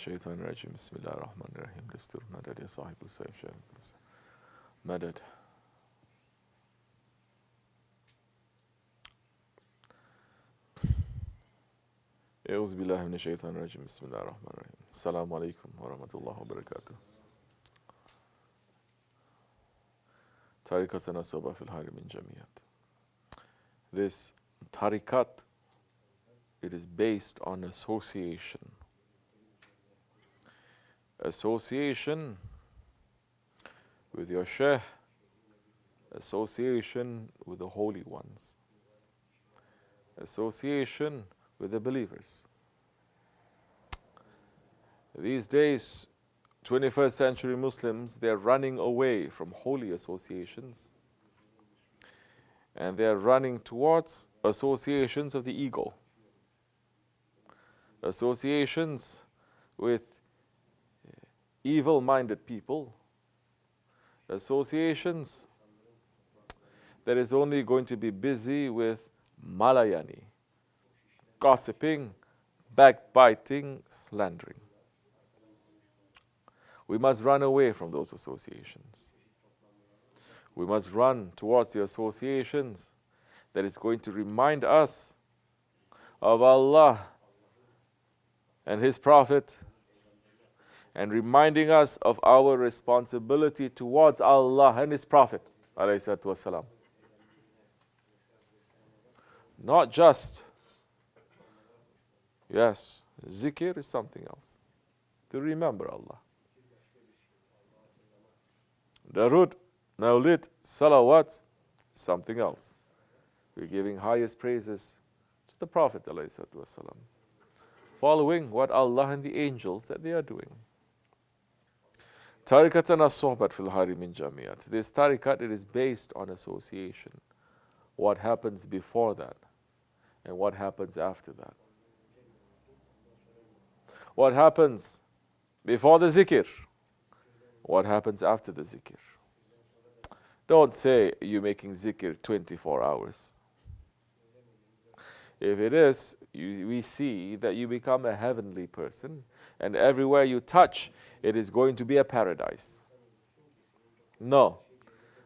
Mineşşeytanirracim. Bismillahirrahmanirrahim. Desturna dedi sahibul sayf şeyh. Meded. Euzubillahimineşşeytanirracim. Bismillahirrahmanirrahim. Esselamu aleyküm ve rahmetullahi ve berekatuhu. Tarikatana sabah fil hayri min cemiyat. This tarikat, it is based on association. Association with your Shaykh, association with the holy ones, association with the believers. These days, 21st century Muslims, they're running away from holy associations and they're running towards associations of the ego, associations with evil-minded people, associations that is only going to be busy with malayani, gossiping, backbiting, slandering. We must run away from those associations. We must run towards the associations that is going to remind us of Allah and His Prophet, and reminding us of our responsibility towards Allah and His Prophet, alayhi salatu wasalam. Not just, yes, zikr is something else. To remember Allah. Darud, Mawlid, Salawat, something else. We're giving highest praises to the Prophet, alayhi salatu wasalam, following what Allah and the angels that they are doing. Tarikatana Sohbet fil hari min jamiyat. This tarikat, it is based on association. What happens before that and what happens after that. What happens before the zikr? What happens after the zikr? Don't say you're making zikr 24 hours. If it is, we see that you become a heavenly person, and everywhere you touch, it is going to be a paradise. No.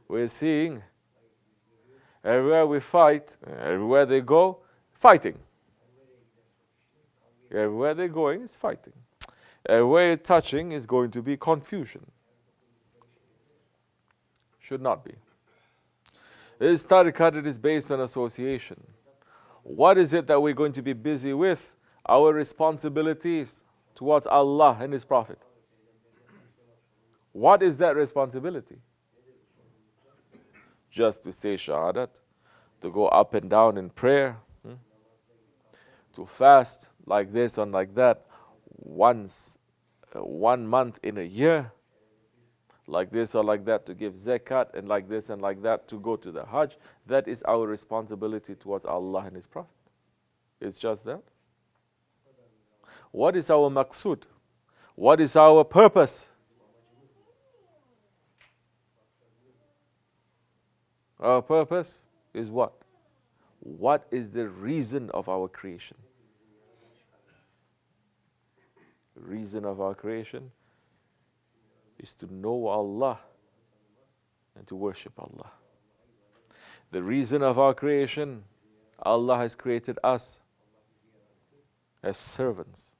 We're seeing everywhere we fight, everywhere they go, fighting. Everywhere they're going is fighting. Everywhere you're touching is going to be confusion. Should not be. This tariqat, it is based on association. What is it that we're going to be busy with? Our responsibilities towards Allah and His Prophet. What is that responsibility? Just to say shahadat, to go up and down in prayer, to fast like this and like that, once, 1 month in a year, like this or like that, to give zakat, and like this and like that, to go to the Hajj. That is our responsibility towards Allah and His Prophet. It's just that. What is our maqsood? What is our purpose? Our purpose is what? What is the reason of our creation? The reason of our creation is to know Allah and to worship Allah. The reason of our creation, Allah has created us as servants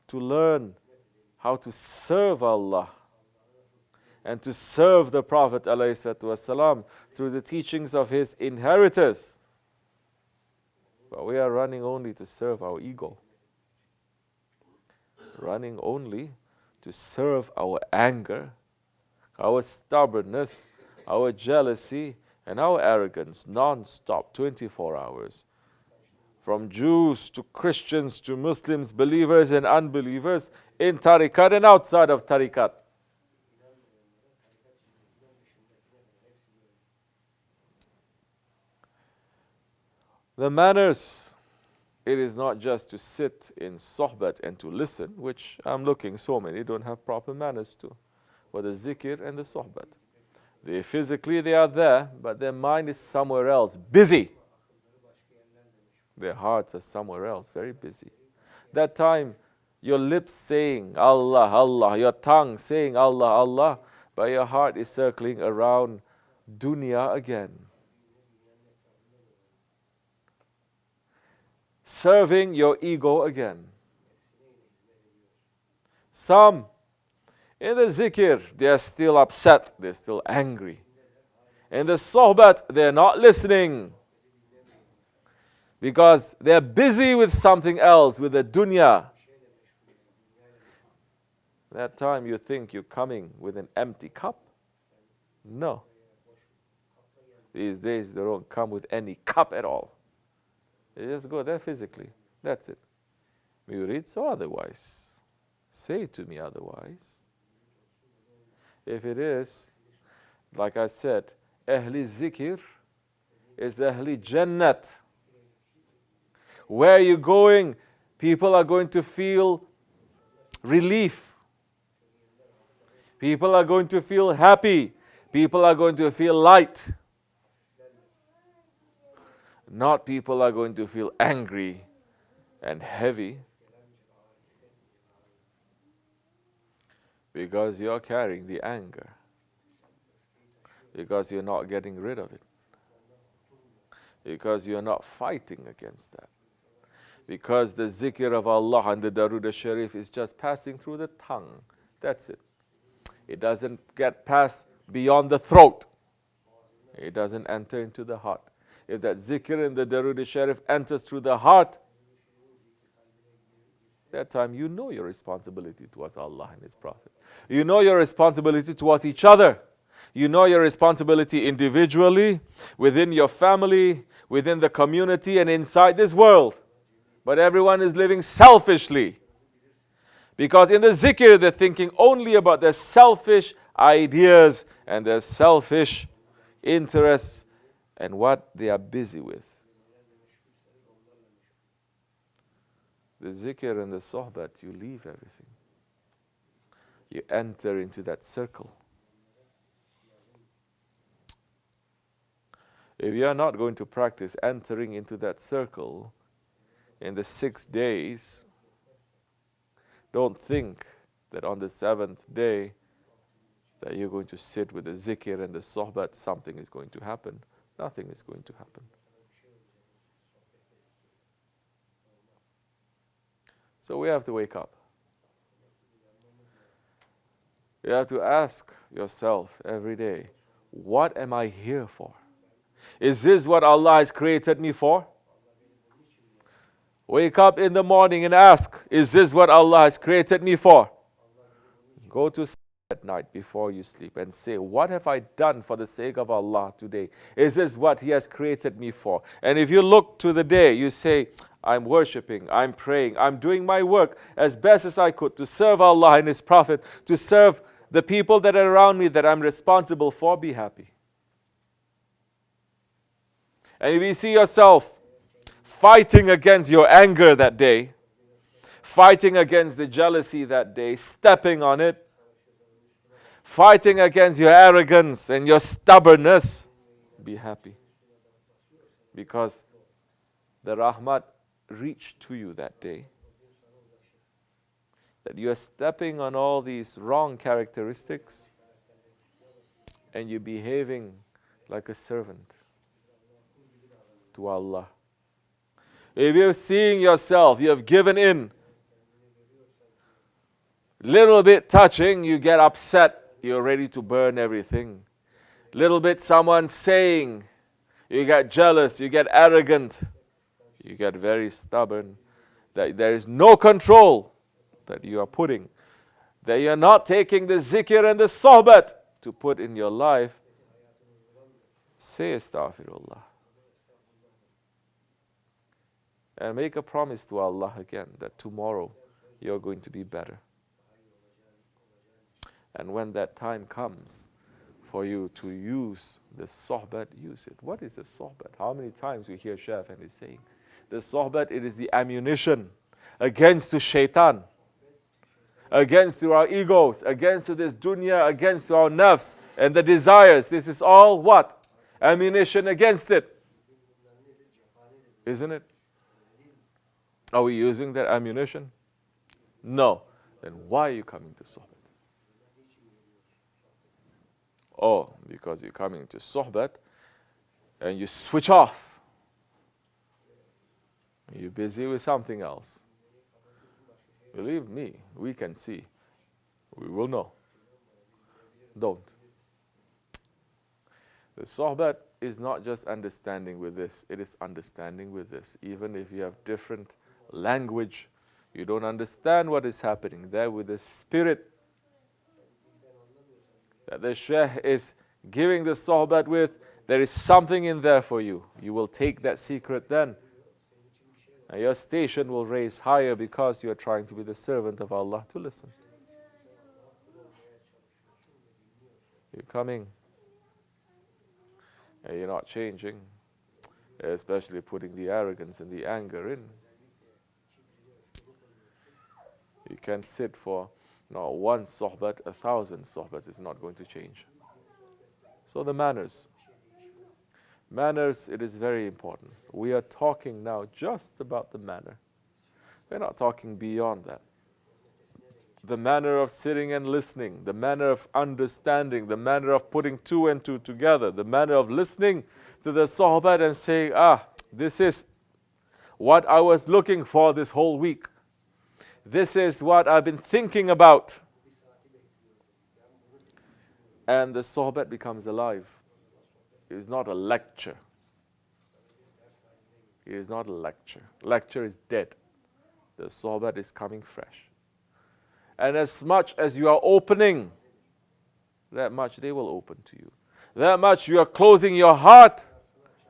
to learn how to serve Allah and to serve the Prophet ﷺ through the teachings of his inheritors. But we are running only to serve our ego, running only to serve our anger, our stubbornness, our jealousy, and our arrogance, non-stop, 24 hours. From Jews to Christians to Muslims, believers and unbelievers, in tariqat and outside of tariqat. The manners, it is not just to sit in sohbet and to listen, which I'm looking, so many don't have proper manners too. But the zikr and the sohbet. Physically they are there, but their mind is somewhere else, busy. Their hearts are somewhere else, very busy. That time, Your lips saying Allah, Allah, your tongue saying Allah, Allah, but your heart is circling around dunya again. Serving your ego again. Some in the zikr, they are still upset, they're still angry. In the sohbet, they're not listening because they're busy with something else, with the dunya. That time you think you're coming with an empty cup? No. These days they don't come with any cup at all. They just go there physically. That's it. You read so otherwise. Say to me otherwise. If it is, like I said, Ahli Zikr is Ahli Jannat. Where you're going, people are going to feel relief. People are going to feel happy. People are going to feel light. Not people are going to feel angry and heavy. Because you're carrying the anger. Because you're not getting rid of it. Because you're not fighting against that. Because the zikr of Allah and the Darud al-Sharif is just passing through the tongue. That's it. It doesn't get past beyond the throat. It doesn't enter into the heart. If that zikr and the Darud al-Sharif enters through the heart, that time you know your responsibility towards Allah and His Prophet. You know your responsibility towards each other. You know your responsibility individually, within your family, within the community, and inside this world. But everyone is living selfishly. Because in the zikr, they're thinking only about their selfish ideas and their selfish interests and what they are busy with. The zikr and the sohbet, you leave everything. You enter into that circle. If you are not going to practice entering into that circle in the 6 days, don't think that on the 7th day that you're going to sit with the zikr and the sohbet, something is going to happen. Nothing is going to happen. So we have to wake up. You have to ask yourself every day, what am I here for? Is this what Allah has created me for? Wake up in the morning and ask, is this what Allah has created me for? Go to sleep at night before you sleep and say, what have I done for the sake of Allah today? Is this what He has created me for? And if you look to the day, you say, I'm worshipping, I'm praying, I'm doing my work as best as I could to serve Allah and His Prophet, to serve the people that are around me that I'm responsible for, be happy. And if you see yourself fighting against your anger that day, fighting against the jealousy that day, stepping on it, fighting against your arrogance and your stubbornness, be happy. Because the rahmat reached to you that day. That you are stepping on all these wrong characteristics and you're behaving like a servant to Allah. If you're seeing yourself, you have given in, little bit touching, you get upset, you're ready to burn everything. Little bit someone saying, you get jealous, you get arrogant, you get very stubborn, that there is no control that you are putting, that you are not taking the zikr and the sohbet to put in your life. Say astaghfirullah. And make a promise to Allah again that tomorrow you're going to be better. And when that time comes for you to use the sohbet, use it. What is the sohbet? How many times we hear Shaykh Effendi saying, the sohbet, it is the ammunition against the shaitan, against our egos, against this dunya, against our nafs and the desires. This is all what? Ammunition against it. Isn't it? Are we using that ammunition? No. Then why are you coming to Sohbet? Oh, because you're coming to Sohbet and you switch off. You're busy with something else. Believe me, we can see. We will know. Don't. The Sohbet is not just understanding with this, it is understanding with this. Even if you have different language, you don't understand what is happening there with the spirit that the Shaykh is giving the Sohbet with, there is something in there for you. You will take that secret then. And your station will raise higher because you are trying to be the servant of Allah to listen. You're coming and you're not changing, especially putting the arrogance and the anger in. You can sit for not one Sohbet, 1,000 Sohbet is not going to change. So the manners. Manners, it is very important. We are talking now just about the manner. We're not talking beyond that. The manner of sitting and listening, the manner of understanding, the manner of putting two and two together, the manner of listening to the Sohbet and saying, this is what I was looking for this whole week. This is what I've been thinking about. And the Sohbet becomes alive. It is not a lecture. It is not a lecture. Lecture is dead. The Sohbet is coming fresh. And as much as you are opening, that much they will open to you. That much you are closing your heart,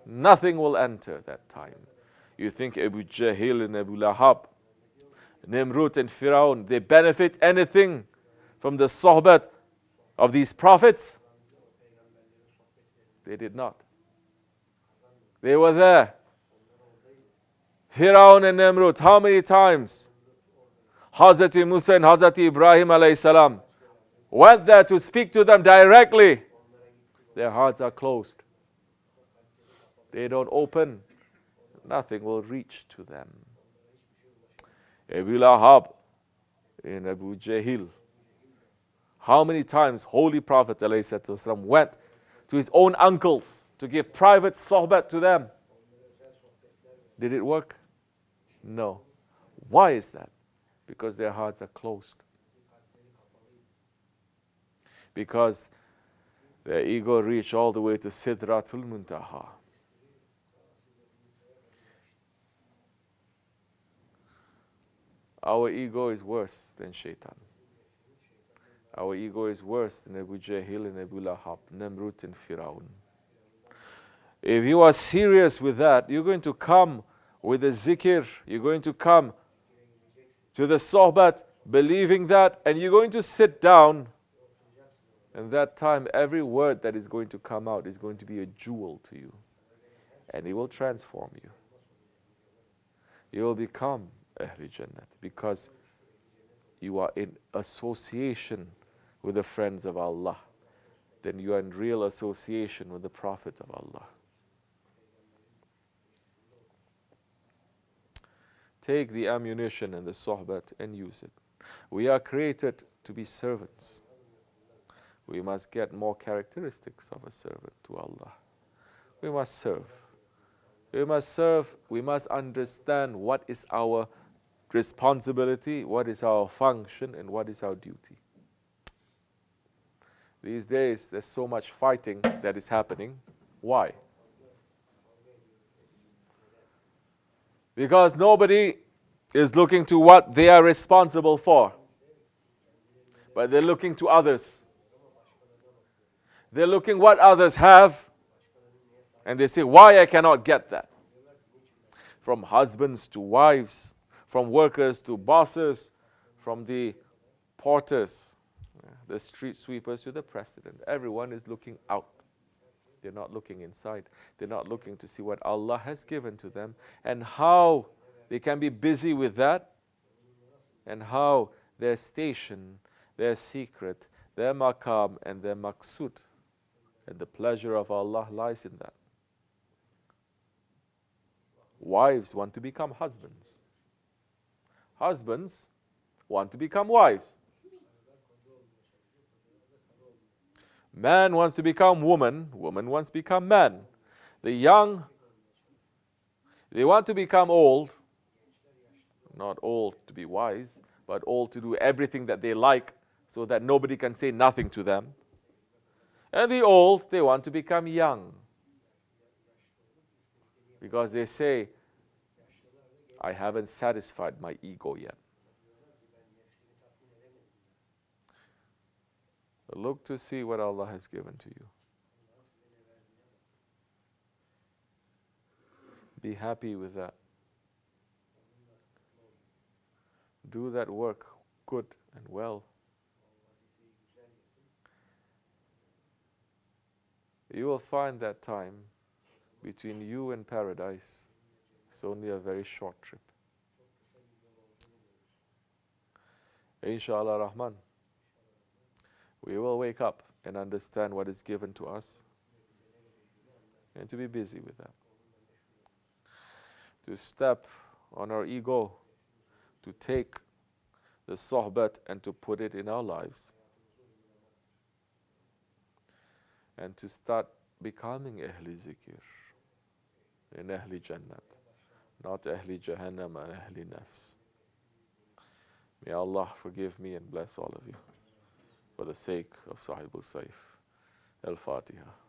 nothing will enter that time. You think Abu Jahil and Abu Lahab, Nimrud and Firaun, they benefit anything from the Sohbet of these prophets? They did not. They were there. Firaun and Nimrud, how many times Hazrat Musa and Hazrat Ibrahim alayhi salam went there to speak to them directly? Their hearts are closed. They don't open. Nothing will reach to them. Abu Lahab and Abu Jahil. How many times Holy Prophet ﷺ went to his own uncles to give private sohbet to them? Did it work? No. Why is that? Because their hearts are closed. Because their ego reached all the way to Sidratul Muntaha. Our ego is worse than Shaitan. Our ego is worse than Abu Jahil and Abu Lahab, Namrud and Firaun. If you are serious with that, you're going to come with the zikr, you're going to come to the sohbet, believing that, and you're going to sit down, and that time every word that is going to come out is going to be a jewel to you, and it will transform you. You will become Ahli Jannat because you are in association with the friends of Allah. Then you are in real association with the Prophet of Allah. Take the ammunition and the sohbet and use it. We are created to be servants. We must get more characteristics of a servant to Allah. We must serve. We must serve. We must understand what is our responsibility, what is our function, and what is our duty. These days, there's so much fighting that is happening. Why? Because nobody is looking to what they are responsible for, but they're looking to others. They're looking what others have, and they say, why I cannot get that? From husbands to wives, from workers to bosses, from the porters, the street sweepers to the president. Everyone is looking out. They're not looking inside. They're not looking to see what Allah has given to them and how they can be busy with that, and how their station, their secret, their maqam and their maqsud and the pleasure of Allah lies in that. Wives want to become husbands. Husbands want to become wise. Man wants to become woman, woman wants to become man. The young, they want to become old, not old to be wise, but old to do everything that they like so that nobody can say nothing to them. And the old, they want to become young. Because they say, I haven't satisfied my ego yet. Look to see what Allah has given to you. Be happy with that. Do that work good and well. You will find that time between you and paradise is only a very short trip. Inshallah Rahman, we will wake up and understand what is given to us and to be busy with that. To step on our ego, to take the Sohbet and to put it in our lives. And to start becoming Ahli Zikr, in Ahli Jannat, not Ahli Jahannam and Ahli Nafs. May Allah forgive me and bless all of you for the sake of Sahibul Saif. Al-Fatiha.